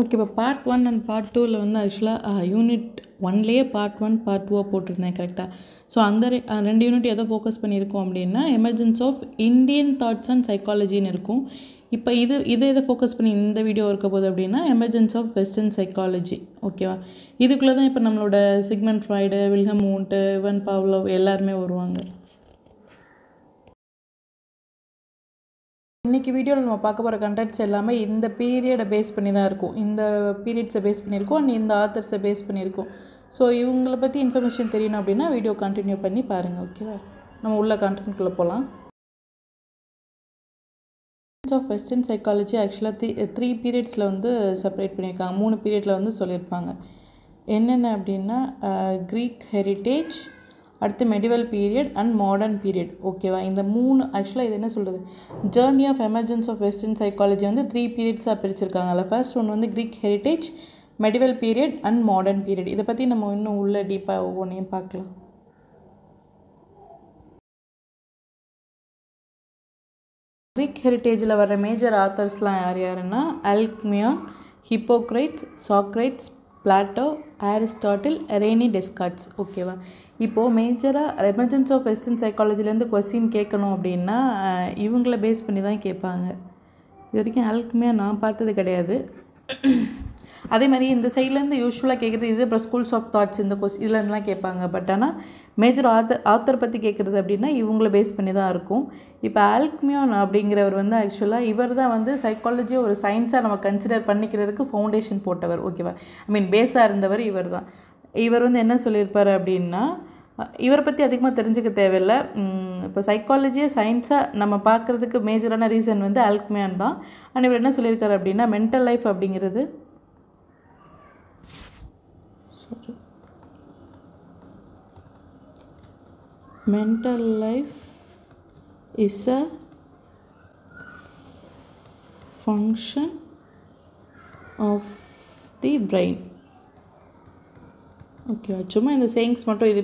Okay. இப்போ part 1 and part 2ல வந்து ஆக்சுவலாக யூனிட் 1லேயே பார்ட் 1 பார்ட் 2 போட்டிருந்தேன் கரெக்டாக. ஸோ அந்த 2 யூனிட் எதை ஃபோக்கஸ் பண்ணியிருக்கோம் அப்படின்னா emergence of Indian thoughts and சைக்காலஜின்னு இருக்கும். இப்போ இதை ஃபோக்கஸ் பண்ணி இந்த வீடியோ இருக்க போகுது அப்படின்னா எமர்ஜென்ஸ் ஆஃப் வெஸ்டர்ன் சைக்காலஜி. ஓகேவா? இதுக்குள்ளே தான் இப்போ நம்மளோட சிக்மண்ட் ஃப்ராய்டு, வில்ஹெம் வூண்ட், இவன் பாவ்லோவ் எல்லாருமே வருவாங்க. இன்றைக்கி வீடியோவில் நம்ம பார்க்க போகிற கண்டென்ட்ஸ் எல்லாமே இந்த பீரியடை பேஸ் பண்ணி தான் இருக்கும். இந்த பீரியட்ஸை பேஸ் பண்ணியிருக்கோம் அண்ட் இந்த ஆத்தர்ஸை பேஸ் பண்ணியிருக்கோம். ஸோ இவங்களை பற்றி இன்ஃபர்மேஷன் தெரியணும் அப்படின்னா வீடியோ கண்டினியூ பண்ணி பாருங்கள். ஓகேவா? நம்ம உள்ள கண்டென்ட்குள்ளே போகலாம். ஆஃப் வெஸ்டர்ன் சைக்காலஜி ஆக்சுவலாக 3 பீரியட்ஸில் வந்து செப்பரேட் பண்ணியிருக்காங்க. 3 பீரியடில் வந்து சொல்லியிருப்பாங்க. என்னென்ன அப்படின்னா க்ரீக் ஹெரிட்டேஜ், அடுத்து medieval period and modern period. ஓகேவா? இந்த 3 ஆக்சுவலாக இது என்ன சொல்கிறது, journey of emergence of western psychology வந்து 3 பீரியட்ஸாக பிரிச்சிருக்காங்க. அதில் ஃபர்ஸ்ட் ஒன் வந்து Greek heritage, medieval period and modern period. இதை பற்றி நம்ம இன்னும் உள்ள டீப்பாக ஒவ்வொன்றையும் பார்க்கலாம். க்ரீக் ஹெரிட்டேஜில் வர மேஜர் ஆத்தர்ஸ்லாம் யாருன்னா Alcmaeon, Hippocrates, Socrates, Plato, Aristotle, Rene Descartes. ஓகேவா? இப்போது மேஜராக எமர்ஜென்ஸ் ஆஃப் வெஸ்டர்ன் சைக்காலஜிலேருந்து கொஸ்டின் கேட்கணும் அப்படின்னா இவங்கள பேஸ் பண்ணி தான் கேட்பாங்க. இது வரைக்கும் அல்க்மியான் நான் பார்த்தது கிடையாது. அதே மாதிரி இந்த சைட்லேருந்து யூஸ்வலாக கேட்குறது இது, அப்புறம் ஸ்கூல்ஸ் ஆஃப் தாட்ஸ் இந்த இதுலேருந்துலாம் கேட்பாங்க. பட் ஆனால் மேஜர் ஆத்தர் பற்றி கேட்குறது அப்படின்னா இவங்கள பேஸ் பண்ணி தான் இருக்கும். இப்போ அல்க்மியான் அப்படிங்கிறவர் வந்து ஆக்சுவலாக இவர் தான் வந்து சைக்காலஜியை ஒரு சயின்ஸாக நம்ம கன்சிடர் பண்ணிக்கிறதுக்கு ஃபவுண்டேஷன் போட்டவர். ஓகேவா? பேஸாக இருந்தவர் இவர் தான். இவர் வந்து என்ன சொல்லியிருப்பார் அப்படின்னா, இவரை பற்றி அதிகமாக தெரிஞ்சுக்க தேவையில்லை. இப்போ சைக்காலஜியை சயின்ஸாக நம்ம பார்க்குறதுக்கு மேஜரான ரீசன் வந்து அல்க்மியான் தான். அண்ட் இவர் என்ன சொல்லியிருக்காரு அப்படின்னா மென்டல் லைஃப் அப்படிங்கிறது mental life is a function of the brain. Okay. சும்மா இந்த சேயிங்ஸ் மட்டும் இது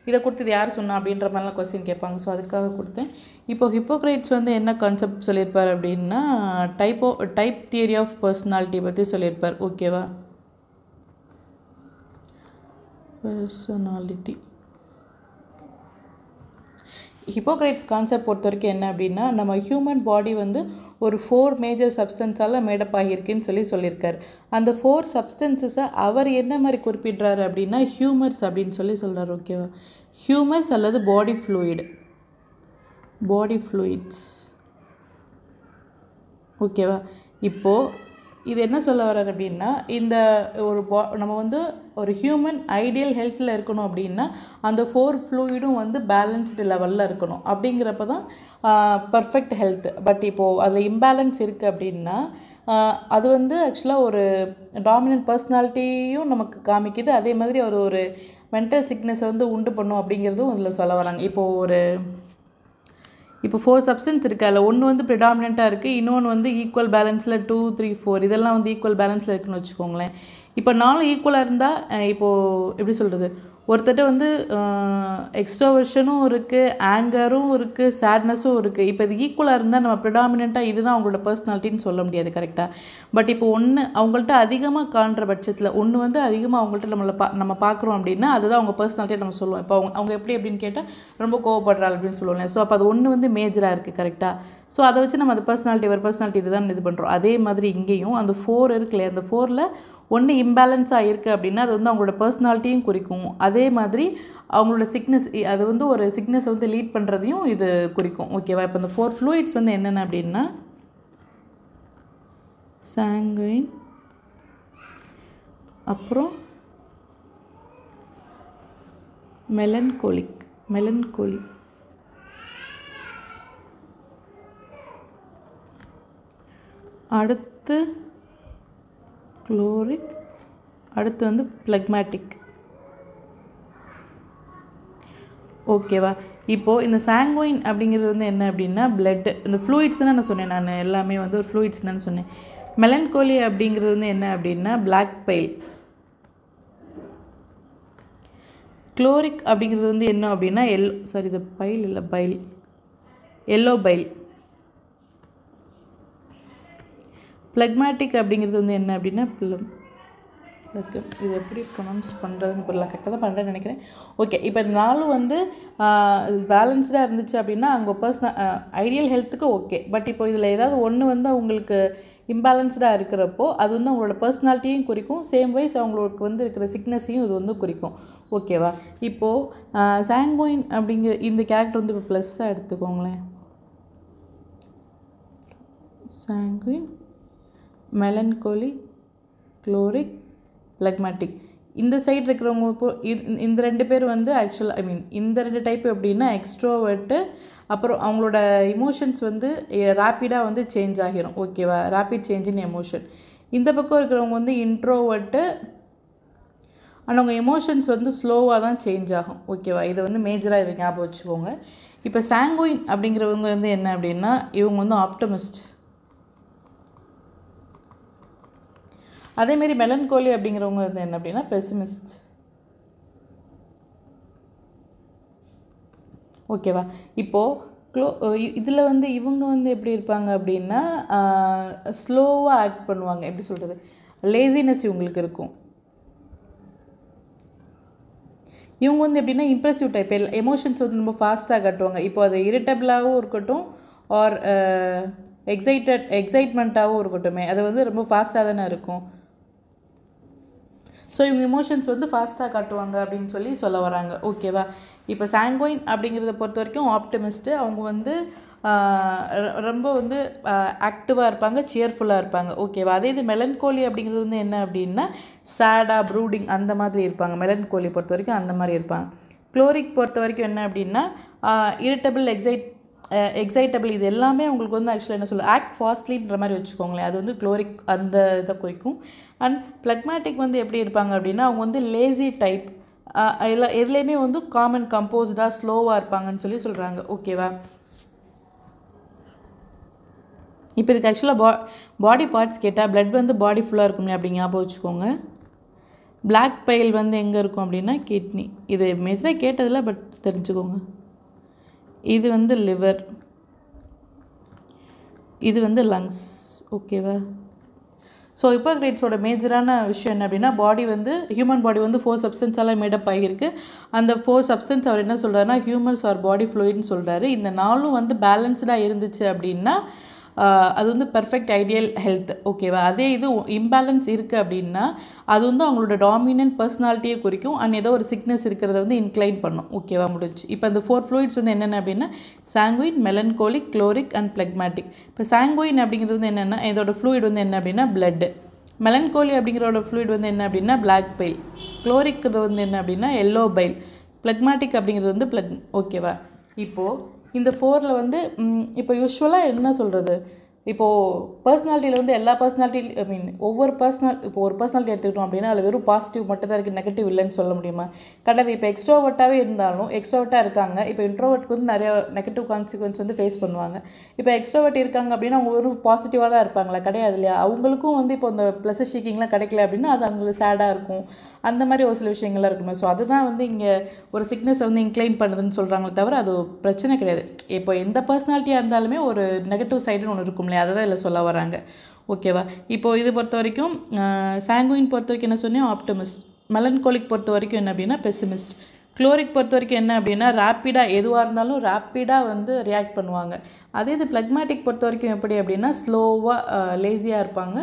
இதை கொடுத்தது யார் சொன்னா அப்படின்ற மாதிரிலாம் கொஸ்டின் கேட்பாங்க. ஸோ அதுக்காக கொடுத்தேன். இப்போ ஹிப்போக்ரைட்ஸ் வந்து என்ன கான்செப்ட் சொல்லியிருப்பார் அப்படின்னா டைப் தியரி ஆஃப் பர்சனாலிட்டி பற்றி சொல்லியிருப்பார். ஓகேவா? பர்சனாலிட்டி ஹிப்போக்ரைட்ஸ் கான்செப்ட் பொறுத்த வரைக்கும் என்ன அப்படின்னா நம்ம ஹியூமன் பாடி வந்து ஒரு 4 மேஜர் சப்ஸ்டன்ஸால் மேடப் ஆகியிருக்குன்னு சொல்லியிருக்காரு. அந்த 4 சப்ஸ்டன்ஸஸை அவர் என்ன மாதிரி குறிப்பிடுறாரு அப்படின்னா ஹியூமர்ஸ் அப்படின்னு சொல்கிறார். ஓகேவா? ஹியூமர்ஸ் அல்லது பாடி ஃப்ளூயிட்ஸ். ஓகேவா? இப்போது இது என்ன சொல்ல வர்றார் அப்படின்னா இந்த நம்ம வந்து ஒரு ஹியூமன் ஐடியல் ஹெல்த்தில் இருக்கணும் அப்படின்னா அந்த 4 ஃப்ளூயிடும் வந்து பேலன்ஸ்டு லெவலில் இருக்கணும். அப்படிங்கிறப்ப தான் பர்ஃபெக்ட் ஹெல்த். பட் இப்போது அதில் இம்பேலன்ஸ் இருக்குது அப்படின்னா அது வந்து ஆக்சுவலாக ஒரு டாமினன்ட் பர்சனாலிட்டியும் நமக்கு காமிக்குது. அதே மாதிரி ஒரு மென்டல் சிக்னஸை வந்து உண்டு பண்ணும் அப்படிங்கிறதும் அதில் சொல்ல வராங்க. இப்போ 4 சப்ஸ்டன்ஸ் இருக்குது. அதில் ஒன்று வந்து ப்ரிடாமினண்ட்டாக இருக்குது, இன்னொன்று வந்து ஈக்குவல் பேலன்ஸில் 2, 3, 4 இதெல்லாம் வந்து ஈக்குவல் பேலன்ஸில் இருக்குதுன்னு வச்சுக்கோங்களேன். இப்போ 4 ஈக்குவலாக இருந்தால் இப்போது எப்படி சொல்கிறது, ஒருத்தட்ட வந்து எக்ஸ்ட்ரோவர்ஷனும் இருக்குது, ஆங்கரும் இருக்குது, சேட்னஸும் இருக்குது. இப்போ இது ஈக்குவலாக இருந்தால் நம்ம ப்ரிடாமினண்ட்டாக இதுதான் அவங்களோட பர்சனாலிட்டின்னு சொல்ல முடியாது. கரெக்டாக? பட் இப்போ அவங்கள்ட்ட அதிகமாக காண்ற பட்சத்தில் ஒன்று வந்து அதிகமாக அவங்கள்ட்ட நம்ம பார்க்குறோம் அப்படின்னா அதுதான் அவங்க பர்சனாலிட்டியை நம்ம சொல்லுவோம். இப்போ அவங்க அப்படின்னு கேட்டால் ரொம்ப கோவப்படுறாள் அப்படின்னு சொல்லுவோம். ஸோ அப்போ அது ஒன்று வந்து மேஜராக இருக்குது. கரெக்டாக? ஸோ அதை வச்சு நம்ம அந்த பர்சனாலிட்டி இதுதான் இது பண்ணுறோம். அதே மாதிரி இங்கேயும் அந்த 4 இருக்குல்லையே, அந்த 4ல் ஒன்று இம்பேலன்ஸாக இருக்குது அப்படின்னா அது வந்து அவங்களோட பர்சனாலிட்டியும் குறிக்கும். அதே மாதிரி அவங்களோட சிக்னஸ், அது வந்து ஒரு சிக்னஸை வந்து லீட் பண்ணுறதையும் இது குறிக்கும். ஓகேவா? இப்போ இந்த 4 ஃப்ளூயிட்ஸ் வந்து என்னென்ன அப்படின்னா சாங்குயின், அப்புறம் மெலன்கோலி, அடுத்து குளோரிக், அடுத்து வந்து பிளக்மேட்டிக். ஓகேவா? இப்போது இந்த சாங்குயின் அப்படிங்கிறது வந்து என்ன அப்படின்னா பிளட்டு, இந்த ஃப்ளூயிட்ஸ் தானே நான் சொன்னேன். நான் எல்லாமே வந்து ஒரு ஃப்ளூயிட்ஸ் தானே சொன்னேன். மெலன்கோலி அப்படிங்கிறது வந்து என்ன அப்படின்னா பிளாக் பைல். குளோரிக் அப்படிங்கிறது வந்து என்ன அப்படின்னா இது பைல் இல்லை, எல்லோ பைல். பிளக்மேட்டிக் அப்படிங்கிறது வந்து என்ன அப்படின்னா இது எப்படி ப்ரொனவுன்ஸ் பண்ணுறதுன்னு புரியல, கரெக்டாக தான் பண்ணுறேன்னு நினைக்கிறேன். ஓகே, இப்போ இந்த நாளும் வந்து பேலன்ஸ்டாக இருந்துச்சு அப்படின்னா அங்கே ஐடியல் ஹெல்த்துக்கு ஓகே. பட் இப்போ இதில் ஏதாவது ஒன்று வந்து அவங்களுக்கு இம்பேலன்ஸ்டாக இருக்கிறப்போ அது வந்து அவங்களோட பர்சனாலிட்டியும் குறிக்கும், சேம் வைஸ் அவங்களுக்கு வந்து இருக்கிற சிக்னஸையும் இது வந்து குறிக்கும். ஓகேவா? இப்போது சாங்குயின் அப்படிங்கிற இந்த கேரக்டர் வந்து இப்போ ப்ளஸ்ஸாக எடுத்துக்கோங்களேன். சாங்குயின், மெலன்கோலி, க்ளோரிக், பிளக்மேட்டிக். இந்த சைடு இருக்கிறவங்க இப்போ இந்த 2 பேர் வந்து ஆக்சுவலாக இந்த 2 டைப் எப்படின்னா எக்ஸ்ட்ரோவர்ட்டு, அப்புறம் அவங்களோட இமோஷன்ஸ் வந்து ரேப்பிடாக வந்து சேஞ்ச் ஆகிரும். ஓகேவா? Rapid change in emotion. இந்த பக்கம் இருக்கிறவங்க வந்து இன்ட்ரோவர்ட்டு, ஆனால் அவங்க எமோஷன்ஸ் வந்து ஸ்லோவாக தான் சேஞ்ச் ஆகும். ஓகேவா? இதை வந்து மேஜராக இதை ஞாபகம் வச்சுக்கோங்க. இப்போ சாங்குயின் அப்படிங்கிறவங்க வந்து என்ன அப்படின்னா இவங்க வந்து ஆப்டமிஸ்ட். அதேமாரி மெலன்கோலி அப்படிங்கிறவங்க வந்து என்ன அப்படின்னா பெசிமிஸ்ட். ஓகேவா? இப்போது இதில் வந்து இவங்க வந்து எப்படி இருப்பாங்க அப்படின்னா ஸ்லோவாக ஆக்ட் பண்ணுவாங்க. எப்படி சொல்கிறது, லேசினஸ் இவங்களுக்கு இருக்கும். இவங்க வந்து எப்படின்னா இம்ப்ரெசிவ் டைப், எமோஷன்ஸ் வந்து ரொம்ப ஃபாஸ்ட்டாக காட்டுவாங்க. இப்போ அது இரிட்டபிளாகவும் இருக்கட்டும் ஆர் எக்ஸைட்மெண்ட்டாகவும் இருக்கட்டும், அது வந்து ரொம்ப ஃபாஸ்ட்டாக தானே இருக்கும். ஸோ இவங்க எமோஷன்ஸ் வந்து ஃபாஸ்ட்டாக காட்டுவாங்க அப்படின்னு சொல்ல வராங்க. ஓகேவா? இப்போ சாங்குயின் அப்படிங்கிறத பொறுத்த வரைக்கும் ஆப்டமிஸ்ட்டு, அவங்க வந்து ரொம்ப வந்து ஆக்டிவாக இருப்பாங்க, சியர்ஃபுல்லாக இருப்பாங்க. ஓகேவா? அதே இது மெலன்கோலி அப்படிங்கிறது வந்து என்ன அப்படின்னா சேடாக, ப்ரூடிங் அந்த மாதிரி இருப்பாங்க. மெலன்கோலி பொறுத்த வரைக்கும் அந்த மாதிரி இருப்பாங்க. க்ளோரிக் பொறுத்த வரைக்கும் என்ன அப்படின்னா இரிட்டபிள், எக்ஸைட்டபிள், இது எல்லாமே உங்களுக்கு வந்து ஆக்சுவலாக என்ன சொல்ல ஆக்ட் ஃபாஸ்ட்லின்ற மாதிரி வச்சுக்கோங்களேன். அது வந்து க்ளோரிக் அந்த இதை குறிக்கும். அண்ட் பிளக்மேட்டிக் வந்து எப்படி இருப்பாங்க அப்படின்னா அவங்க வந்து லேசி டைப், எதுலேயுமே வந்து காமன் கம்போஸ்டாக ஸ்லோவாக இருப்பாங்கன்னு சொல்கிறாங்க. ஓகேவா? இப்போ இதுக்கு ஆக்சுவலாக பாடி பார்ட்ஸ் கேட்டால் பிளட் வந்து பாடி ஃபுல்லாக இருக்குமே அப்படி ஞாபகம் வச்சுக்கோங்க. பிளாக் பைல் வந்து எங்கே இருக்கும் அப்படின்னா கிட்னி. இது மேஜராக கேட்டதில்ல, பட் தெரிஞ்சுக்கோங்க. இது வந்து லிவர், இது வந்து லங்ஸ். ஓகேவா? ஸோ ஹிப்போக்ரேட்ஸோட மேஜரான விஷயம் என்ன அப்படின்னா பாடி வந்து ஹியூமன் பாடி வந்து 4 சப்ஸ்டன்ஸால் மேடப் ஆகியிருக்கு. அந்த 4 சப்ஸ்டன்ஸ் அவர் என்ன சொல்கிறாருன்னா ஹியூமன்ஸ் ஆர் பாடி ஃப்ளூயிட்னு சொல்கிறாரு. இந்த நாளும் வந்து பேலன்ஸ்டாக இருந்துச்சு அப்படின்னா அது வந்து பர்ஃபெக்ட் ஐடியல் ஹெல்த். ஓகேவா? அதே இது இம்பேலன்ஸ் இருக்குது அப்படின்னா அது வந்து அவங்களோட டாமினன்ட் பர்சனாலிட்டியை குறிக்கும் அண்ட் ஏதோ ஒரு சிக்னஸ் இருக்கிறத வந்து இன்க்ளைன் பண்ணும். ஓகேவா? முடிச்சு. இப்போ அந்த 4 ஃப்ளூயிட்ஸ் வந்து என்னென்ன அப்படின்னா சாங்குயின், மெலன்கோலிக், க்ளோரிக் அண்ட் பிளக்மேட்டிக். இப்போ சாங்குயின் அப்படிங்கிறது வந்து என்னென்னா இதோட ஃப்ளூயிட் வந்து என்ன அப்படின்னா பிளட்டு. மெலன்கோலி அப்படிங்கிறோட ஃப்ளூயிட் வந்து என்ன அப்படின்னா பிளாக் பைல். க்ளோரிக் வந்து என்ன அப்படின்னா எல்லோ பைல். பிளக்மேட்டிக் அப்படிங்கிறது வந்து ஓகேவா? இப்போது இந்த 4ல் வந்து இப்போ யூஸ்வலாக என்ன சொல்கிறது, இப்போது பர்சனாலிட்டியில் வந்து எல்லா பர்சனாலிட்டி ஒவ்வொரு இப்போ ஒரு பர்சனாலிட்டி எடுத்துக்கிட்டோம் அப்படின்னா அதில் வெறும் பாசிட்டிவ் மட்டும் தான் இருக்குது, நெகட்டிவ் இல்லைன்னு சொல்ல முடியுமா? கிடையாது. இப்போ எக்ஸ்ட்ரோவர்ட்டாகவே இருந்தாலும் எக்ஸ்ட்ரோவர்ட்டாக இருக்காங்க. இப்போ இன்ட்ரோவர்ட்க்கு வந்து நிறைய நெகட்டிவ் கான்சிக்வன்ஸ் வந்து ஃபேஸ் பண்ணுவாங்க. இப்போ எக்ஸ்ட்ரோவர்ட் இருக்காங்க அப்படின்னா அவங்க வெறும் பாசிட்டிவாக தான் இருப்பாங்களா? கிடையாது இல்லையா? அவங்களுக்கும் வந்து இப்போ இந்த ப்ளஸர் ஷீக்கிங்லாம் கிடைக்கல அப்படின்னா அது அவங்களுக்கு சேடாக இருக்கும். அந்த மாதிரி ஒரு சில விஷயங்கள்லாம் இருக்குமே. ஸோ அதுதான் வந்து இங்கே ஒரு சிக்னஸை வந்து இன்க்ளைன் பண்ணுதுன்னு சொல்கிறாங்களே தவிர அது பிரச்சனை கிடையாது. இப்போ எந்த பர்சனாலிட்டியாக இருந்தாலுமே ஒரு நெகட்டிவ் சைடுன்னு ஒன்று இருக்கும் இல்லையா? அதை தான் இதில் சொல்ல வராங்க. ஓகேவா? இப்போது இது பொறுத்த வரைக்கும் சாங்குயின் பொறுத்த வரைக்கும் என்ன சொன்னேன் ஆப்டமிஸ்ட். மெலன்கோலிக் பொறுத்த வரைக்கும் என்ன அப்படின்னா பெசிமிஸ்ட். க்ளோரிக் பொறுத்த வரைக்கும் என்ன அப்படின்னா ரேப்பிடாக எதுவாக இருந்தாலும் ரேப்பிடாக வந்து ரியாக்ட் பண்ணுவாங்க. அதே இது பிளக்மேட்டிக் பொறுத்த வரைக்கும் எப்படி அப்படின்னா ஸ்லோவாக லேசியாக இருப்பாங்க,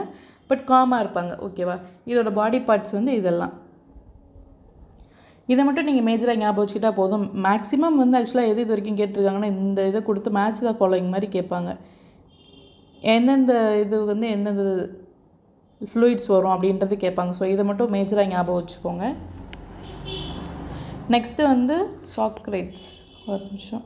பட் காமாக இருப்பாங்க. ஓகேவா? இதோட பாடி பார்ட்ஸ் வந்து இதெல்லாம். இதை மட்டும் நீங்கள் மேஜராக ஞாபகம் வச்சுக்கிட்டா போதும். மேக்ஸிமம் வந்து ஆக்சுவலாக இது வரைக்கும் கேட்டிருக்காங்கன்னா இந்த இதை கொடுத்து மேட்ச் த ஃபாலோயிங் மாதிரி கேட்பாங்க. எந்தெந்த இது வந்து எந்தெந்த ஃப்ளூயிட்ஸ் வரும் அப்படின்றது கேட்பாங்க. ஸோ இதை மட்டும் மேஜராக ஞாபகம் வச்சுக்கோங்க. நெக்ஸ்ட்டு வந்து சாக்ரேட்ஸ். ஒரு நிமிஷம்.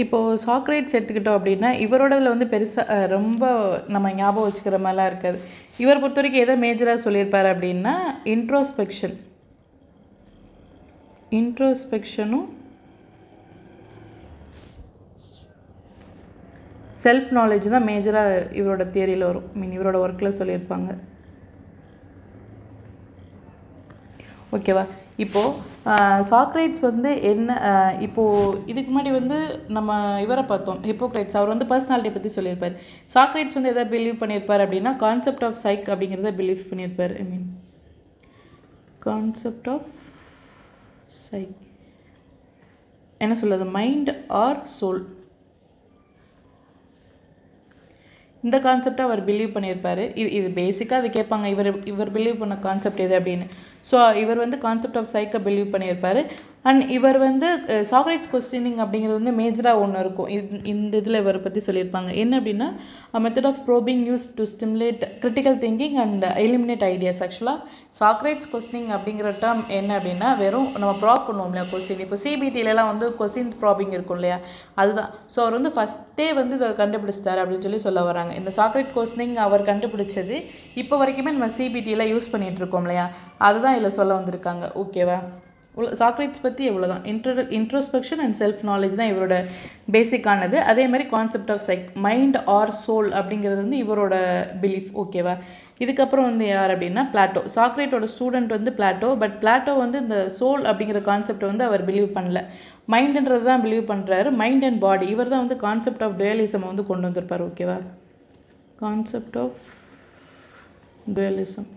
இப்போது சாக்ரேட்ஸ் எடுத்துக்கிட்டோம் அப்படின்னா இவரோடதில் வந்து பெருசாக ரொம்ப நம்ம ஞாபகம் வச்சுக்கிற மாதிரிலாம் இருக்காது. இவர் பொறுத்த வரைக்கும் எதை மேஜராக சொல்லியிருப்பார் அப்படின்னா இன்ட்ரோஸ்பெக்ஷனும் செல்ஃப் நாலேஜ் தான் மேஜராக இவரோட தியரியில் வரும், இவரோட ஒர்க்கில் சொல்லியிருப்பாங்க. ஓகேவா? இப்போது சாக்ரேட்ஸ் வந்து என்ன, இப்போது இதுக்கு முன்னாடி வந்து நம்ம இவரை பார்த்தோம், ஹிப்போக்ரேட்ஸ். அவர் வந்து பர்சனாலிட்டி பற்றி சொல்லியிருப்பார். சாக்ரேட்ஸ் வந்து எதை பிலீவ் பண்ணியிருப்பார் அப்படின்னா கான்செப்ட் ஆஃப் சைக் அப்படிங்கிறத பிலீவ் பண்ணியிருப்பார். கான்செப்ட் ஆஃப் சைக் என்ன சொல்லுது, மைண்ட் ஆர் சோல், இந்த கான்செப்டை அவர் பிலீவ் பண்ணியிருப்பார். இது பேசிக்காக அது கேட்பாங்க, இவர் பிலீவ் பண்ண கான்செப்ட் எது அப்படின்னு. ஸோ இவர் வந்து கான்செப்ட் ஆஃப் சைக்கை பிலீவ் பண்ணியிருப்பார். அண்ட் இவர் வந்து சாக்ரேட்ஸ் கொஸ்டினிங் அப்படிங்கிறது வந்து மேஜராக ஒன்று இருக்கும். இந்த இதில் இவரை பற்றி சொல்லியிருப்பாங்க. என்ன அப்படின்னா method of probing use to stimulate critical thinking and eliminate ideas. ஆக்சுவலாக சாக்ரேட்ஸ் கொஸ்டினிங் அப்படிங்கிற டேர்ம் என்ன அப்படின்னா வெறும் நம்ம ப்ராப் பண்ணுவோம் இல்லையா கொஸ்டின். இப்போ சிபிடிலலாம் வந்து கொஸ்டின் ப்ராபிங் இருக்கும் இல்லையா, அதுதான். ஸோ அவர் வந்து ஃபஸ்ட்டே வந்து இதை கண்டுபிடிச்சிட்டார் அப்படின்னு சொல்லி சொல்ல வராங்க. இந்த சாக்ரேட் கொஸ்டினிங் அவர் கண்டுபிடிச்சது இப்போ வரைக்குமே நம்ம சிபிடியில் யூஸ் பண்ணிகிட்ருக்கோம் இல்லையா, அதுதான் இதில் சொல்ல வந்திருக்காங்க. ஓகேவா? சாக்ரேட்ஸ் பற்றி எவ்வளோதான். இன்ட்ரோஸ்பெக்ஷன் அண்ட் செல்ஃப் நாலேஜ் தான் இவரோட பேசிக்கானது. அதே மாதிரி concept of psych, mind or soul அப்படிங்கிறது வந்து இவரோட பிலீஃப். ஓகேவா? இதுக்கப்புறம் வந்து யார் அப்படின்னா பிளாட்டோ. சாக்ரேட்டோட ஸ்டூடெண்ட் வந்து பிளாட்டோ. பட் பிளாட்டோ வந்து இந்த சோல் அப்படிங்கிற கான்செப்டை வந்து அவர் பிலீவ் பண்ணல, மைண்டுன்றது தான் பிலீவ் பண்ணுறாரு. மைண்ட் அண்ட் பாடி, இவர் தான் வந்து கான்செப்ட் ஆஃப் டுயலிசம் வந்து கொண்டு வந்திருப்பார். ஓகேவா? Concept of dualism,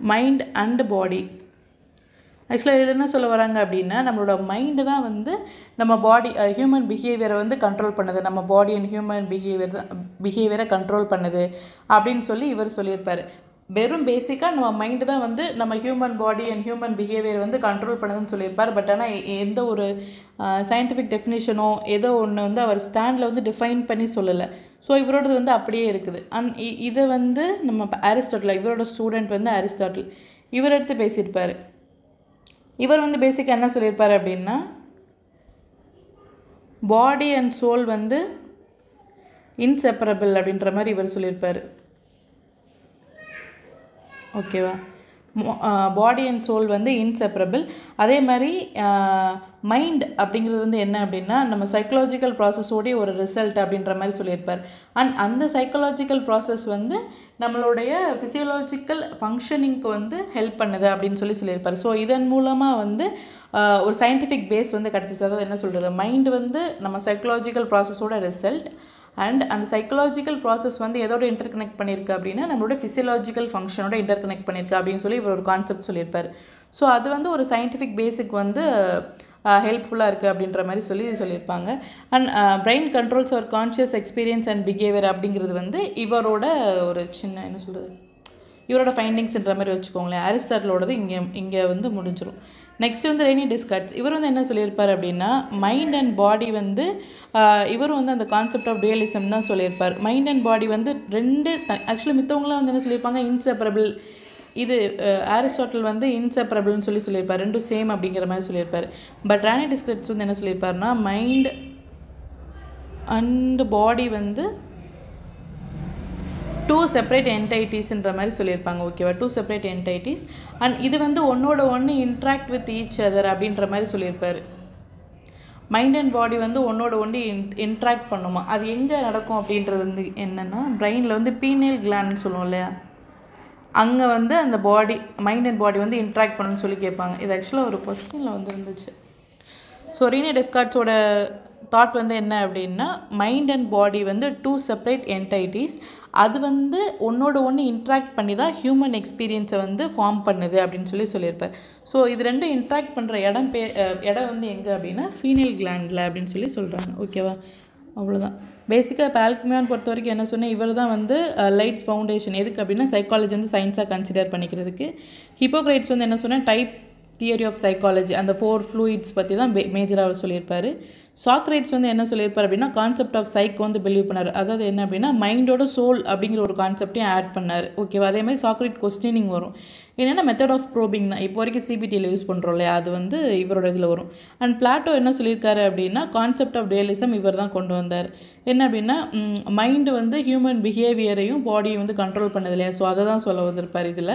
mind and body. ஆக்சுவலாக இது என்ன சொல்ல வராங்க அப்படின்னா நம்மளோட மைண்டு தான் வந்து நம்ம பாடி ஹியூமன் பிஹேவியரை வந்து கண்ட்ரோல் பண்ணுது, நம்ம பாடி அண்ட் ஹியூமன் பிஹேவியரை கண்ட்ரோல் பண்ணுது அப்படின்னு சொல்லி இவர் சொல்லியிருப்பார். வெறும் பேசிக்காக நம்ம மைண்டு தான் வந்து நம்ம human body and human behaviour வந்து கண்ட்ரோல் பண்ணுதுன்னு சொல்லியிருப்பார். பட் ஆனால் எந்த ஒரு சயின்டிஃபிக் டெஃபினேஷனோ ஏதோ ஒன்று வந்து அவர் ஸ்டாண்டில் வந்து டிஃபைன் பண்ணி சொல்லலை. ஸோ இவரோடது வந்து அப்படியே இருக்குது. இதை வந்து நம்ம அரிஸ்டாட்டில், இவரோட ஸ்டூடெண்ட் வந்து அரிஸ்டாட்டில், இவர் எடுத்து பேசியிருப்பார். இவர் வந்து பேசிக்காக என்ன சொல்லியிருப்பார் அப்படின்னா பாடி அண்ட் சோல் வந்து இன்செப்பரபிள் அப்படின்ற மாதிரி இவர் சொல்லியிருப்பார். ஓகேவா? பாடி அண்ட் சோல் வந்து இன்செப்பரபிள். அதே மாதிரி மைண்ட் அப்படிங்கிறது வந்து என்ன அப்படின்னா நம்ம சைக்கலாஜிக்கல் ப்ராசஸோடைய ஒரு ரிசல்ட் அப்படின்ற மாதிரி சொல்லியிருப்பார். அண்ட் அந்த சைக்கலாஜிக்கல் ப்ராசஸ் வந்து நம்மளுடைய ஃபிசியோலாஜிக்கல் ஃபங்க்ஷனிங்க்கு வந்து ஹெல்ப் பண்ணுது அப்படின்னு சொல்லியிருப்பார். ஸோ இதன் மூலமாக வந்து ஒரு சயின்டிஃபிக் பேஸ் வந்து கிடச்சிச்சு. அதாவது என்ன சொல்கிறது, மைண்டு வந்து நம்ம சைக்கலாஜிக்கல் ப்ராசஸோட ரிசல்ட் அண்ட் அந்த சைக்கலாஜிக்கல் ப்ராசஸ் வந்து எதோட இன்டர்கனெக்ட் பண்ணியிருக்கு அப்படின்னா நம்மளோட ஃபிசியலாஜிக்கல் ஃபங்க்ஷனோட இன்டர்கனெக்ட் பண்ணியிருக்கு அப்படின்னு சொல்லி இவர் ஒரு கான்செப்ட் சொல்லியிருப்பார். ஸோ அது வந்து ஒரு சயின்டிஃபிக் பேஸுக்கு வந்து ஹெல்ப்ஃபுல்லாக இருக்குது அப்படின்ற மாதிரி சொல்லியிருப்பாங்க. And brain controls our conscious experience and behaviour அப்படிங்கிறது வந்து இவரோட ஒரு சின்ன என்ன சொல்கிறது இவரோட ஃபைண்டிங்ஸ்ன்ற மாதிரி வச்சுக்கோங்களேன். அரிஸ்டாட்டிலோடது இங்கே வந்து முடிஞ்சிடும். நெக்ஸ்ட் வந்து ரெனி டெஸ்கார்ட்ஸ். இவர் வந்து என்ன சொல்லியிருப்பார் அப்படின்னா மைண்ட் அண்ட் பாடி வந்து இவரும் வந்து அந்த கான்செப்ட் ஆஃப் டுயலிசம் தான் சொல்லியிருப்பார். மைண்ட் அண்ட் பாடி வந்து ரெண்டு ஆக்சுவலி மித்தவங்களாம் வந்து என்ன சொல்லியிருப்பாங்க, இன்செப்பரபிள். இது அரிஸ்டாட்டில் வந்து இன்செப்பரபிள்னு சொல்லியிருப்பார், ரெண்டும் சேம் அப்படிங்கிற மாதிரி சொல்லியிருப்பார். பட் ரெனி டெஸ்கார்ட்ஸ் வந்து என்ன சொல்லியிருப்பாருன்னா மைண்ட் அண்ட் பாடி வந்து டூ செப்பரேட் என்டைட்டிஸ்ன்ற மாதிரி சொல்லியிருப்பாங்க. ஓகேவா? டூ செப்பரேட் என்டைட்டிஸ் அண்ட் இது வந்து ஒன்னோட ஒன்று இன்ட்ராக்ட் வித் ஈச் அதர் அப்படின்ற மாதிரி சொல்லியிருப்பார். மைண்ட் அண்ட் பாடி வந்து ஒன்னோட ஒன்று இன்ட்ராக்ட் பண்ணுமா, அது எங்கே நடக்கும் அப்படின்றது வந்து என்னென்னா பிரெயினில் வந்து பீனியல் கிளாண்ட்னு சொல்லுவோம் இல்லையா, அங்கே வந்து அந்த பாடி மைண்ட் அண்ட் பாடி வந்து இன்ட்ராக்ட் பண்ணணும்னு சொல்லி கேட்பாங்க. இது ஆக்சுவலாக ஒரு கொஸ்டினில் வந்து இருந்துச்சு. ஸோ ரெனி டெஸ்கார்ட்ஸோட தாட் வந்து என்ன அப்படின்னா மைண்ட் அண்ட் பாடி வந்து டூ செப்பரேட் என்டைட்டிஸ், அது வந்து ஒன்றோட ஒன்று இன்ட்ராக்ட் பண்ணி தான் ஹியூமன் எக்ஸ்பீரியன்ஸை வந்து ஃபார்ம் பண்ணுது அப்படின்னு சொல்லியிருப்பார். ஸோ இது ரெண்டும் இன்ட்ராக்ட் பண்ணுற இடம் வந்து எங்கே அப்படின்னா ஃபீனியல் கிளாண்டில் அப்படின்னு சொல்கிறாங்க. ஓகேவா? அவ்வளோதான் பேசிக்காக. இப்போ ஆல்க்மியான் பொறுத்த வரைக்கும் என்ன சொன்னால் இவர் தான் வந்து லைட்ஸ் ஃபவுண்டேஷன். எதுக்கு அப்படின்னா சைக்காலஜி வந்து சயின்ஸாக கன்சிடர் பண்ணிக்கிறதுக்கு. ஹிப்போக்ரேட்ஸ் வந்து என்ன சொன்னால் டைப் தியரி ஆஃப் சைக்காலஜி, அந்த 4 ஃப்ளூயிட்ஸ் பற்றி தான் மேஜராக சொல்லியிருப்பார். சாக்ரேட்ஸ் வந்து என்ன சொல்லியிருப்பார் அப்படின்னா கான்செப்ட் ஆஃப் சைக் வந்து பிலீவ் பண்ணார். அதாவது என்ன அப்படின்னா மைண்டோட சோல் அப்படிங்கிற ஒரு கான்செப்டையும் ஆட் பண்ணார். ஓகேவா? அதே மாதிரி சாக்ரேட் கொஸ்டினிங் வரும். என்னென்னா மெத்தட் ஆஃப் ப்ரோபிங் தான் இப்போ வரைக்கும் சிபிடியில் யூஸ் பண்ணுறோம் இல்லையா, அது வந்து இவரோட இதில் வரும். அண்ட் பிளாட்டோ என்ன சொல்லியிருக்காரு அப்படின்னா கான்செப்ட் ஆஃப் டுயலிசம் இவர் தான் கொண்டு வந்தார். என்ன அப்படின்னா மைண்டு வந்து ஹியூமன் பிஹேவியரையும் பாடியும் வந்து கண்ட்ரோல் பண்ணது இல்லையா, ஸோ அதை தான் சொல்ல வந்திருப்பார் இதில்.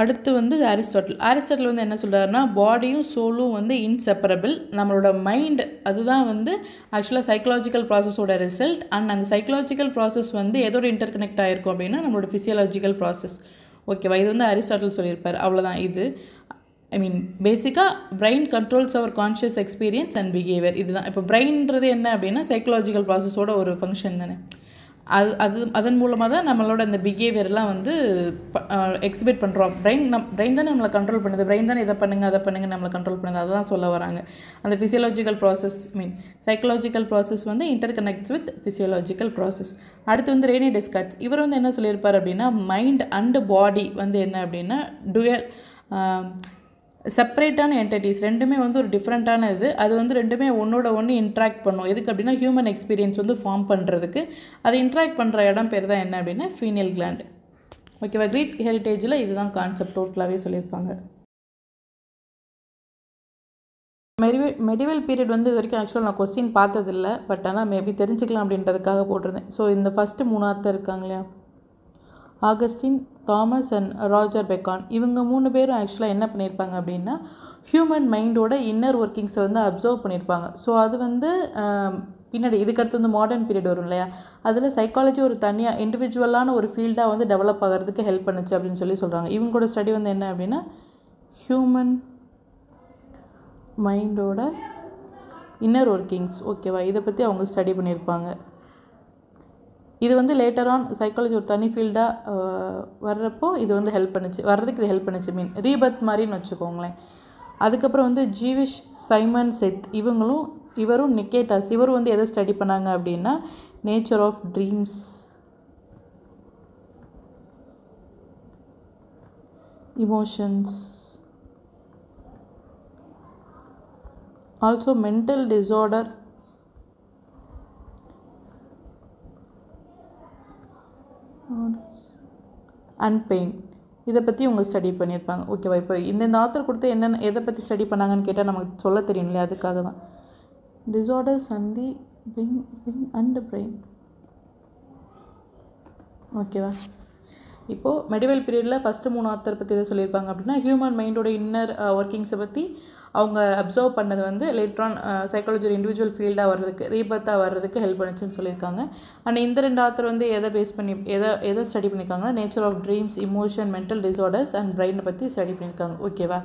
அடுத்து வந்து அரிஸ்டாட்டில் வந்து என்ன சொல்கிறாருன்னா, பாடியும் சோலும் வந்து இன்செப்பரபிள். நம்மளோட மைண்ட் அதுதான் வந்து ஆக்சுவலாக சைக்கலாஜிக்கல் ப்ராசஸோட ரிசல்ட். அண்ட் அந்த சைக்கலாஜிக்கல் ப்ராசஸ் வந்து எதோட இன்டர்கனெக்ட் ஆகிருக்கும் அப்படின்னா நம்மளோட ஃபிசியாலஜிக்கல் ப்ராசஸ். ஓகேவா? இது வந்து அரிஸ்டாட்டில் சொல்லியிருப்பார். அவ்வளோதான். இது பேசிக்காக brain controls our conscious experience and behaviour. இதுதான். இப்போ பிரெயின்றது என்ன அப்படின்னா சைக்கலாஜிக்கல் ப்ராசஸோட ஒரு ஃபங்க்ஷன் தானே. அதன் மூலமாக தான் நம்மளோட அந்த பிஹேவியர்லாம் வந்து எக்ஸிபிட் பண்ணுறோம். பிரெயின் தானே நம்மளை கண்ட்ரோல் பண்ணுது. பிரெயின் தானே இதை பண்ணுங்க அதை பண்ணுங்க நம்மளை கண்ட்ரோல் பண்ணுது. அதுதான் சொல்ல வராங்க. அந்த ஃபிசியலாஜிக்கல் ப்ராசஸ் சைக்கலாஜிக்கல் ப்ராசஸ் வந்து இன்டர்கனெக்ட்ஸ் வித் ஃபிசியலாஜிக்கல் ப்ராசஸ். அடுத்து வந்து ரெய்னி டெஸ்கார்ட்ஸ். இவர் வந்து என்ன சொல்லியிருப்பார் அப்படின்னா, மைண்ட் அண்ட் பாடி வந்து என்ன அப்படின்னா டுயல் செப்பரேட்டான என்டிட்டிஸ். ரெண்டுமே வந்து ஒரு டிஃப்ரெண்ட்டான இது. அது வந்து ரெண்டுமே ஒன்றோட ஒன்று இன்ட்ராக்ட் பண்ணும். எதுக்கு அப்படின்னா ஹியூமன் எக்ஸ்பீரியன்ஸ் வந்து ஃபார்ம் பண்ணுறதுக்கு. அது இன்ட்ராக்ட் பண்ணுற இடம் பேர் தான் என்ன அப்படின்னா ஃபீனியல் கிளாண்ட். ஓகேவா? கிரீக் ஹெரிட்டேஜில் இதுதான் கான்செப்ட் டோட்டலாகவே சொல்லியிருப்பாங்க. மெடிவல் பீரியட் வந்து இது வரைக்கும் ஆக்சுவலாக நான் கொஸ்டின் பார்த்ததில்லை. பட் ஆனால் மேபி தெரிஞ்சுக்கலாம் அப்படின்றதுக்காக போட்டிருந்தேன். ஸோ இந்த ஃபஸ்ட்டு 3 ஆத்தர் இருக்காங்க இல்லையா, ஆகஸ்டின், தாமஸ் அண்ட் ராஜர் பெக்கான். இவங்க 3 பேரும் ஆக்சுவலாக என்ன பண்ணியிருப்பாங்க அப்படின்னா ஹியூமன் மைண்டோட இன்னர் ஒர்க்கிங்ஸை வந்து அப்சர்வ் பண்ணியிருப்பாங்க. ஸோ அது வந்து பின்னாடி இதுக்கடுத்து வந்து மாடர்ன் பீரியட் வரும் இல்லையா, அதில் சைக்காலஜி ஒரு தனியாக இண்டிவிஜுவலான ஒரு ஃபீல்டாக வந்து டெவலப் ஆகிறதுக்கு ஹெல்ப் பண்ணுச்சு அப்படின்னு சொல்கிறாங்க. இவங்களோட ஸ்டடி வந்து என்ன அப்படின்னா ஹியூமன் மைண்டோட இன்னர் ஒர்க்கிங்ஸ். ஓகேவா? இதை பற்றி அவங்க ஸ்டடி பண்ணியிருப்பாங்க. இது வந்து லேட்டர் ஆன் சைக்காலஜி ஒரு தனி ஃபீல்டாக வர்றப்போ இது வந்து வர்றதுக்கு இது ஹெல்ப் பண்ணுச்சு. ரீபர்த் மாதிரின்னு வச்சுக்கோங்களேன். அதுக்கப்புறம் வந்து ஜீவிஷ், சைமன் செத் இவரும் நிக்கேதாஸ் இவரும் வந்து எதை ஸ்டடி பண்ணாங்க அப்படின்னா nature of dreams, emotions, also mental disorder and pain. இதை பற்றி இவங்க ஸ்டடி பண்ணியிருப்பாங்க. ஓகேவா? இப்போ இந்த ஆத்தர் கொடுத்து என்னென்ன எதை பற்றி ஸ்டடி பண்ணாங்கன்னு கேட்டால் நமக்கு சொல்ல தெரியும் இல்லையா, அதுக்காக தான். Disorders and the pain and brain. ஓகேவா? இப்போது மெடிவல் பீரியடில் ஃபஸ்ட்டு 3 ஆத்தர் பற்றி எதை சொல்லியிருப்பாங்க அப்படின்னா ஹியூமன் மைண்டோட இன்னர் ஒர்க்கிங்ஸை பற்றி அவங்க அப்சர்வ் பண்ணது வந்து லேட்ரான் சைக்காலஜி ஒரு இண்டிவிஜுவல் ஃபீல்டாக வர்றதுக்கு ரீபர்த்தாக வர்றதுக்கு ஹெல்ப் பண்ணுச்சுன்னு சொல்லியிருக்காங்க. அண்ட் இந்த 2 ஆத்தர் வந்து எதை பேஸ் பண்ணி எதை ஸ்டடி பண்ணியிருக்காங்கன்னா nature of dreams, emotion, mental disorders and பிரெயினை பற்றி ஸ்டடி பண்ணியிருக்காங்க. ஓகேவா?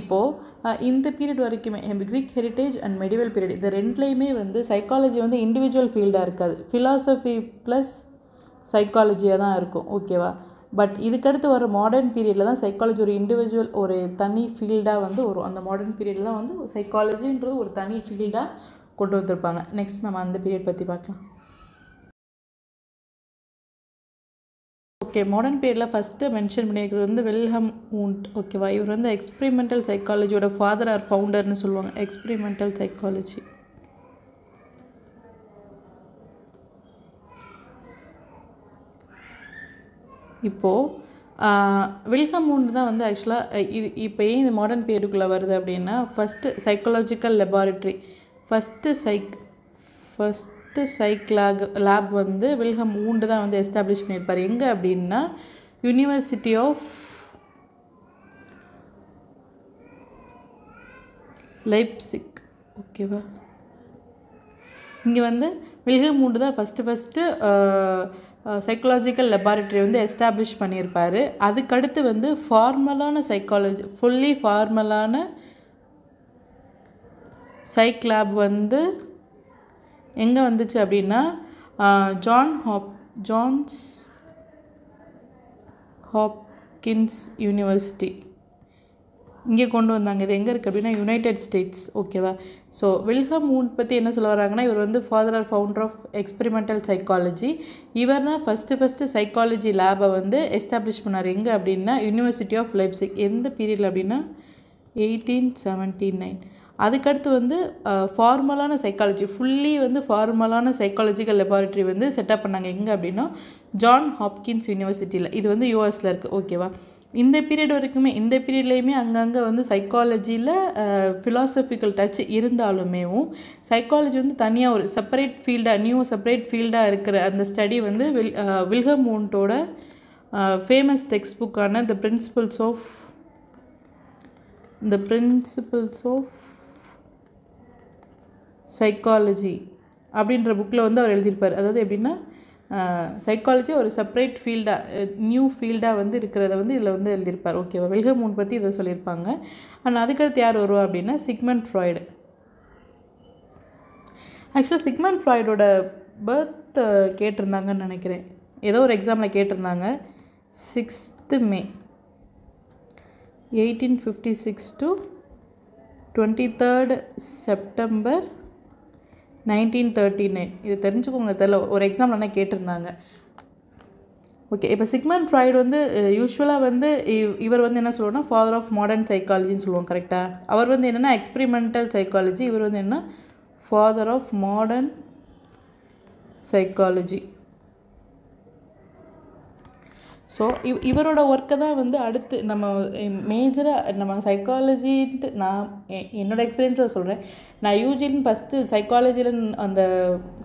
இப்போது இந்த பீரியட் வரைக்குமே Greek heritage and medieval period இந்த ரெண்டுலேயுமே வந்து சைக்காலஜி வந்து இண்டிவிஜுவல் ஃபீல்டாக இருக்காது, ஃபிலாசபி ப்ளஸ் சைக்காலஜியாக தான் இருக்கும். ஓகேவா? பட் இதுக்கடுத்து வர மாடர்ன் பீரியடில் தான் சைக்காலஜி ஒரு இண்டிவிஜுவல் ஒரு தனி ஃபீல்டாக வந்து வரும். அந்த மாடர்ன் பீரியடில் தான் வந்து சைக்காலஜின்றது ஒரு தனி ஃபீல்டாக கொண்டு வந்திருப்பாங்க. நெக்ஸ்ட் நம்ம அந்த பீரியட் பற்றி பார்க்கலாம். ஓகே, மாடர்ன் பீரியடில் ஃபஸ்ட்டு மென்ஷன் பண்ணியிருக்கிறது வந்து வில்ஹெம் வூண்ட். ஓகேவா? இவர் வந்து எக்ஸ்பிரிமெண்டல் சைக்காலஜியோட ஃபாதர் ஆர் ஃபவுண்டர்னு சொல்லுவாங்க. Experimental psychology. இப்போது வில்ஹெம் வூண்ட் தான் வந்து ஆக்சுவலாக இப்போ ஏன் இந்த மாடர்ன் பீரியடுக்குள்ளே வருது அப்படின்னா first psychological laboratory first psych lab வந்து வில்ஹெம் வூண்ட் தான் வந்து எஸ்டாப்ளிஷ் பண்ணியிருப்பார். எங்கே அப்படின்னா யூனிவர்சிட்டி ஆஃப் லைப்சிக். ஓகேவா? இங்கே வந்து வில்ஹெம் வூண்ட் தான் ஃபஸ்ட்டு சைக்காலஜிக்கல் லெபார்ட்ரி வந்து எஸ்டாப்ளிஷ் பண்ணியிருப்பார். அதுக்கடுத்து வந்து ஃபார்மலான சைக்காலஜி ஃபுல்லி ஃபார்மலான சைக் லேப் வந்து எங்கே வந்துச்சு அப்படின்னா ஜான்ஸ் ஹாப்கின்ஸ் யூனிவர்சிட்டி இங்கே கொண்டு வந்தாங்க. இது எங்கே இருக்குது அப்படின்னா யுனைடெட் ஸ்டேட்ஸ். ஓகேவா? ஸோ வில்ஹெம் வூண்ட் பற்றி என்ன சொல்ல வராங்கன்னா இவர் வந்து father or founder of experimental psychology. இவர் தான் ஃபஸ்ட்டு சைக்காலஜி லேபை வந்து எஸ்டாப்ளிஷ் பண்ணார். எங்கே அப்படின்னா யூனிவர்சிட்டி ஆஃப் லைப்சிக். எந்த பீரியடில் அப்படின்னா 1879. அதுக்கடுத்து வந்து ஃபார்மலான சைக்காலஜி ஃபுல்லி வந்து ஃபார்மலான சைக்காலஜிக்கல் லெபார்ட்ரி வந்து செட்டப் பண்ணாங்க. எங்கே அப்படின்னா ஜான் ஹாப்கின்ஸ் யூனிவர்சிட்டியில். இது வந்து யூஎஸில் இருக்குது. ஓகேவா? இந்த பீரியட் வரைக்குமே இந்த பீரியட்லேயுமே அங்கங்கே வந்து சைக்காலஜியில் ஃபிலாசபிக்கல் டச் இருந்தாலுமே சைக்காலஜி வந்து தனியாக ஒரு செப்பரேட் ஃபீல்டாக செப்பரேட் ஃபீல்டாக இருக்கிற அந்த ஸ்டடி வந்து வில்ஹெம் வூண்டோட ஃபேமஸ் டெக்ஸ்ட் புக்கான த பிரின்சிபல்ஸ் ஆஃப் சைக்காலஜி அப்படின்ற புக்கில் வந்து அவர் எழுதியிருப்பார். அதாவது எப்படின்னா சைக்காலஜி ஒரு செப்பரேட் ஃபீல்டாக நியூ ஃபீல்டாக வந்து இருக்கிறத வந்து இதில் வந்து எழுதியிருப்பார். ஓகேவா, வில்ஹெல்ம் வூண்ட் பற்றி இதை சொல்லியிருப்பாங்க. அண்ட் அதுக்கடுத்து யார் வருவா அப்படின்னா சிக்மண்ட் ஃப்ராய்டு. ஆக்சுவலாக சிக்மண்ட் ஃப்ராய்டோட பர்த் கேட்டிருந்தாங்கன்னு நினைக்கிறேன், ஏதோ ஒரு எக்ஸாமில் கேட்டிருந்தாங்க. 6 May 1856 to 23 September 1939. இது தெரிஞ்சுக்கோங்க, தெரியல, ஒரு எக்ஸாம்பிள் என்ன கேட்டிருந்தாங்க. ஓகே, இப்போ சிக்மண்ட் ஃப்ராய்டு வந்து யூஸ்வலாக வந்து இவர் வந்து என்ன சொல்லுவோம்னா ஃபாதர் ஆஃப் மாடர்ன் சைக்காலஜின்னு சொல்லுவோம். கரெக்டாக? அவர் வந்து என்னென்னா எக்ஸ்பெரிமெண்டல் சைக்காலஜி, இவர் வந்து என்ன father of modern psychology. So இவரோட ஒர்க்கை தான் வந்து அடுத்து நம்ம மேஜராக நம்ம சைக்காலஜின்ட்டு நான் என்னோடய எக்ஸ்பீரியன்ஸில் சொல்கிறேன். நான் யூஜின்னு ஃபஸ்ட்டு சைக்காலஜியில் அந்த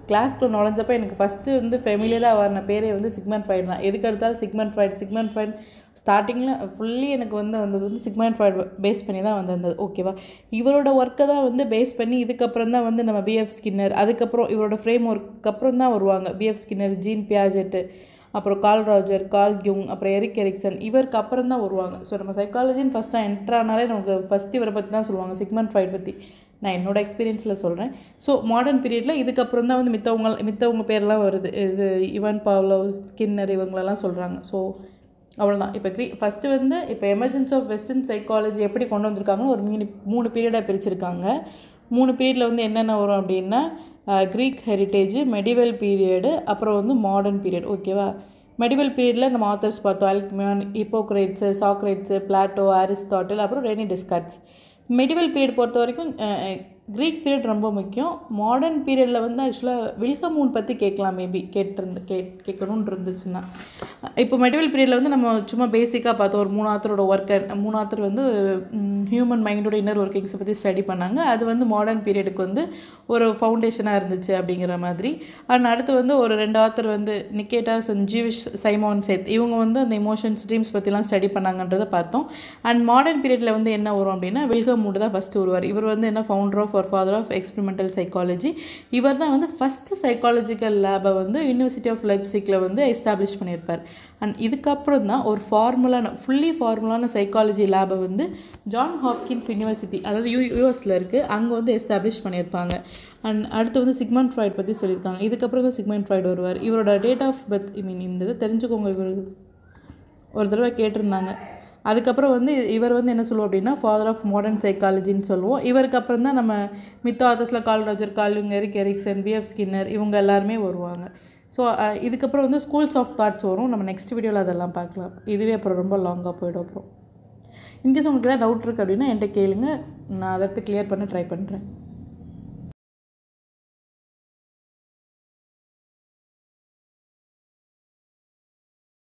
கிளாஸ்க்குள்ள நுழைஞ்சப்போ எனக்கு ஃபஸ்ட்டு வந்து ஃபெமிலியராக வரன பேரே வந்து சிக்மண்ட் ஃப்ராய்டு தான். எதுக்கு எடுத்தாலும் சிக்மண்ட் ஃப்ராய்டு ஸ்டார்டிங்கில் ஃபுல்லி எனக்கு வந்து வந்தது வந்து சிக்மண்ட் ஃப்ராய்டு பேஸ் பண்ணி தான் வந்தது. ஓகேவா, இவரோட ஒர்க்கை தான் வந்து பேஸ் பண்ணி இதுக்கப்புறம் தான் வந்து நம்ம பிஎஃப் ஸ்கின்னர், அதுக்கப்புறம் இவரோட ஃப்ரேம் ஒர்க்கு அப்புறம் தான் வருவாங்க பிஎஃப் ஸ்கின்னர், ஜீன் பியாஜெட்டு, அப்புறம் கார்ல் ராஜர், கார்ல் யூங், அப்புறம் எரிக் எரிக்சன், இவருக்கு அப்புறம் தான் வருவாங்க. ஸோ நம்ம சைக்காலஜின்னு ஃபஸ்ட்டாக என்ட்ரானாலே நமக்கு ஃபஸ்ட்டு இவரை பற்றி தான் சொல்லுவாங்க, சிக்மண்ட் ஃப்ராய்டு பற்றி. நான் என்னோடய எக்ஸ்பீரியன்ஸில் சொல்கிறேன். ஸோ மாடர்ன் பீரியடில் இதுக்கப்புறம் தான் வந்து மித்தவங்க பேர்லாம் வருது. இது இவான் பாவ்லோவ், ஸ்கின்னர், இவங்களெல்லாம் சொல்கிறாங்க. ஸோ அவ்வளோதான். இப்போ ஃபஸ்ட்டு வந்து இப்போ எமர்ஜென்சி ஆஃப் வெஸ்டர்ன் சைக்காலஜி எப்படி கொண்டு வந்திருக்காங்கன்னு ஒரு 3 பீரியடாக பிரிச்சிருக்காங்க. 3 பீரியடில் வந்து என்னென்ன வரும் அப்படின்னா க்ரீக் ஹெரிட்டேஜ், மெடிவல் பீரியடு, அப்புறம் வந்து மாடர்ன் பீரியட். ஓகேவா, மெடிவல் பீரியடில் நம்ம ஆத்தர்ஸ் பார்த்தோம், அல்க்மியான், ஹிப்போக்ரேட்ஸு, சாக்ரேட்ஸு, பிளாட்டோ, அரிஸ்டாட்டில், அப்புறம் ரெனி டெஸ்கார்ட்ஸ். மெடிவல் பீரியட் பொறுத்த வரைக்கும் க்ரீக் பீரியட் ரொம்ப முக்கியம். மாடர்ன் பீரியடில் வந்து ஆக்சுவலாக வில்ஹெல்ம் வூண்ட் பற்றி கேட்கலாம், மேபி கேட்கணுன்னு இருந்துச்சுன்னா. இப்போ மெடிவல் பீரியடில் வந்து நம்ம சும்மா பேசிக்காக பார்த்தோம், ஒரு 3 ஆத்தரோட ஒர்க்கை, 3 ஆத்தர் வந்து ஹியூமன் மைண்டோட இன்னர் ஒர்க்கிங்ஸை பற்றி ஸ்டடி பண்ணாங்க. அது வந்து மாடர்ன் பீரியடுக்கு வந்து ஒரு ஃபவுண்டேஷனாக இருந்துச்சு அப்படிங்கிற மாதிரி. அண்ட் அடுத்து வந்து ஒரு 2 ஆத்தர் வந்து நிக்கேட்டாஸ் அண்ட் ஜீவிஷ் சைமோன் சேத், இவங்க வந்து அந்த இமோஷன்ஸ், ட்ரீம்ஸ் பற்றிலாம் ஸ்டடி பண்ணாங்கன்றதை பார்த்தோம். அண்ட் மாடர்ன் பீரியடில் வந்து என்ன வரும் அப்படின்னா வில்ஹெல்ம் வூண்ட் தான் ஃபஸ்ட்டு வருவார். இவர் வந்து என்ன founder of father of experimental psychology. இவர் தான் வந்து ஃபஸ்ட்டு சைக்காலஜிக்கல் லேபை வந்து யூனிவர்சிட்டி ஆஃப் லைப்சிக்கில் வந்து எஸ்டாப்ளிஷ் பண்ணியிருப்பார். அண்ட் இதுக்கப்புறம் தான் ஒரு ஃபுல்லி ஃபார்முலான சைக்காலஜி லேபை வந்து ஜான் ஹாப்கின்ஸ் யூனிவர்சிட்டி, அதாவது யூஎஸில் இருக்குது, அங்கே வந்து எஸ்டாப்ளிஷ் பண்ணியிருப்பாங்க. அண்ட் அடுத்து வந்து சிக்மண்ட் ஃப்ராய்டு பற்றி சொல்லியிருக்காங்க. இதுக்கப்புறம் தான் சிக்மண்ட் ஃப்ராய்டு வருவார். இவரோட டேட் ஆஃப் பர்த் இந்த இதை தெரிஞ்சுக்கோங்க, இவர் ஒரு தடவை கேட்டிருந்தாங்க. அதுக்கப்புறம் வந்து இவர் வந்து என்ன சொல்லுவோம் அப்படின்னா ஃபாதர் ஆஃப் மாடர்ன் சைக்காலஜின்னு சொல்லுவோம். இவருக்கு அப்புறம் தான் நம்ம மித்த ஆத்தர்ஸில் கார்ல் ராஜர், கார்ல் யூங், எரிக் எரிக்சன், பிஎஃப் ஸ்கின்னர், இவங்க எல்லாருமே வருவாங்க. ஸோ இதுக்கப்புறம் வந்து ஸ்கூல்ஸ் ஆஃப் தாட்ஸ் வரும். நம்ம நெக்ஸ்ட் வீடியோவில் அதெல்லாம் பார்க்கலாம். இதுவே அப்புறம் ரொம்ப லாங்காக போய்டும். அப்புறம் இன்கேஸ் உங்களுக்கு ஏதாவது டவுட் இருக்குது அப்படின்னா என்கிட்ட கேளுங்க, நான் அதை கிளியர் பண்ண ட்ரை பண்ணுறேன்.